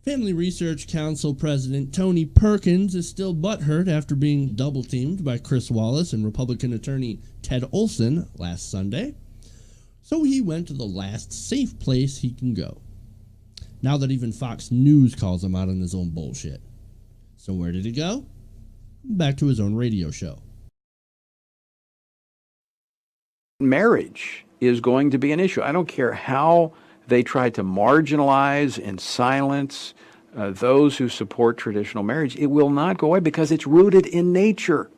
Family Research Council President Tony Perkins is still butthurt after being double-teamed by Chris Wallace and Republican attorney Ted Olson last Sunday. So he went to the last safe place he can go. Now that even Fox News calls him out on his own bullshit. So where did he go? Back to his own radio show. Marriage is going to be an issue. I don't care how they try to marginalize and silence those who support traditional marriage. It will not go away because it's rooted in nature.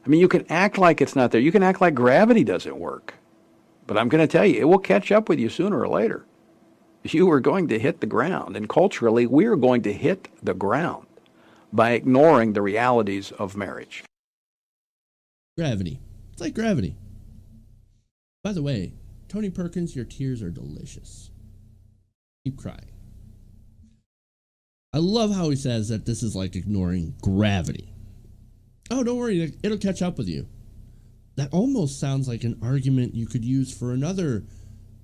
I mean, you can act like it's not there. You can act like gravity doesn't work. But I'm going to tell you, it will catch up with you sooner or later. You are going to hit the ground. And culturally, we are going to hit the ground by ignoring the realities of marriage. Gravity. It's like gravity. By the way, Tony Perkins, your tears are delicious. Keep crying. I love how he says that this is like ignoring gravity. Oh, don't worry, it'll catch up with you. That almost sounds like an argument you could use for another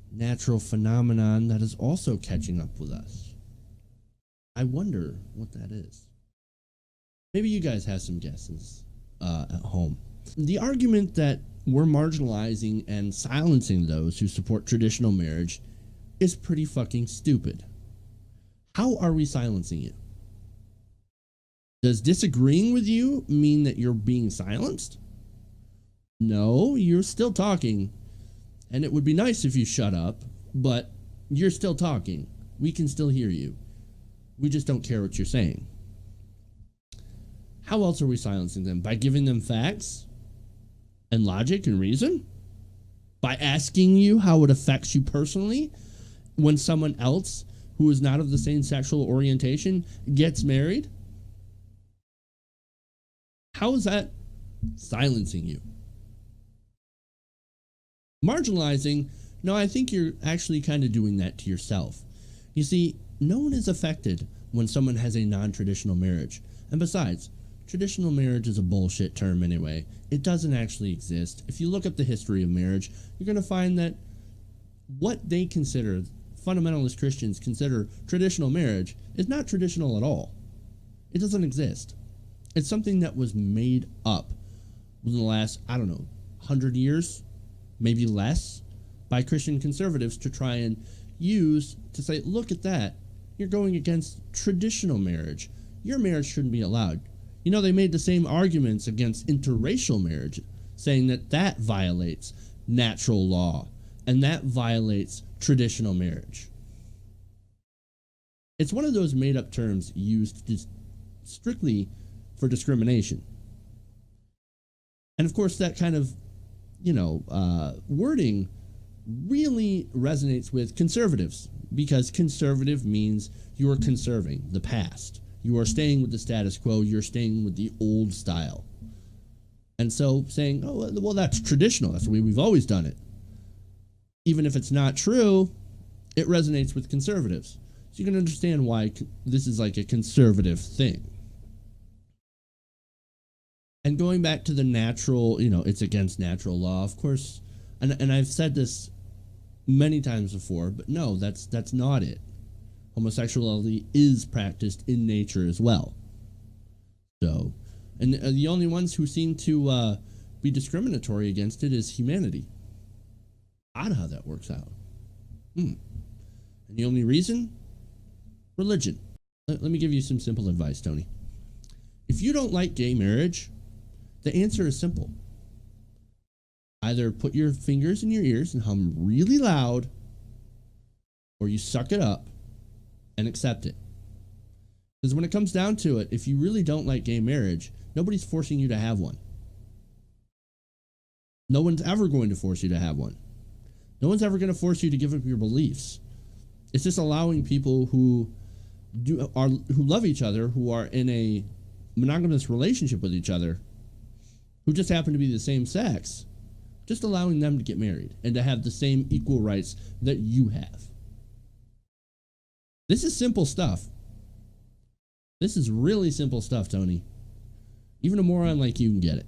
natural phenomenon that is also catching up with us. I wonder what that is. Maybe you guys have some guesses at home. The argument that we're marginalizing and silencing those who support traditional marriage is pretty fucking stupid. How are we silencing you? Does disagreeing with you mean that you're being silenced? No, you're still talking. And it would be nice if you shut up, but you're still talking. We can still hear you. We just don't care what you're saying. How else are we silencing them? By giving them facts and logic and reason? By asking you how it affects you personally when someone else who is not of the same sexual orientation gets married? How is that silencing you? Marginalizing, no, I think you're actually kind of doing that to yourself. You see, no one is affected when someone has a non-traditional marriage. And besides, traditional marriage is a bullshit term anyway. It doesn't actually exist. If you look up the history of marriage, you're going to find that what they consider, fundamentalist Christians consider traditional marriage, is not traditional at all. It doesn't exist. It's something that was made up within the last, 100 years, maybe less, by Christian conservatives to try and use to say, look at that. You're going against traditional marriage. Your marriage shouldn't be allowed. You know, they made the same arguments against interracial marriage, saying that that violates natural law and that violates traditional marriage. It's one of those made-up terms used strictly for discrimination. And of course, that kind of, wording really resonates with conservatives, because conservative means you are conserving the past. You are staying with the status quo. You're staying with the old style. And so saying, oh, well, that's traditional. That's the way we've always done it. Even if it's not true, it resonates with conservatives. So you can understand why this is like a conservative thing. And going back to the natural, it's against natural law, of course. And I've said this many times before, but no, that's not it. Homosexuality is practiced in nature as well. So, and the only ones who seem to be discriminatory against it is humanity. Odd how that works out. And the only reason? Religion. Let me give you some simple advice, Tony. If you don't like gay marriage, the answer is simple. Either put your fingers in your ears and hum really loud, or you suck it up and accept it. Because when it comes down to it, if you really don't like gay marriage, nobody's forcing you to have one. No one's ever going to force you to have one. No one's ever going to force you to give up your beliefs. It's just allowing people who love each other, who are in a monogamous relationship with each other, who just happen to be the same sex, just allowing them to get married and to have the same equal rights that you have. This is simple stuff. This is really simple stuff, Tony. Even a moron like you can get it.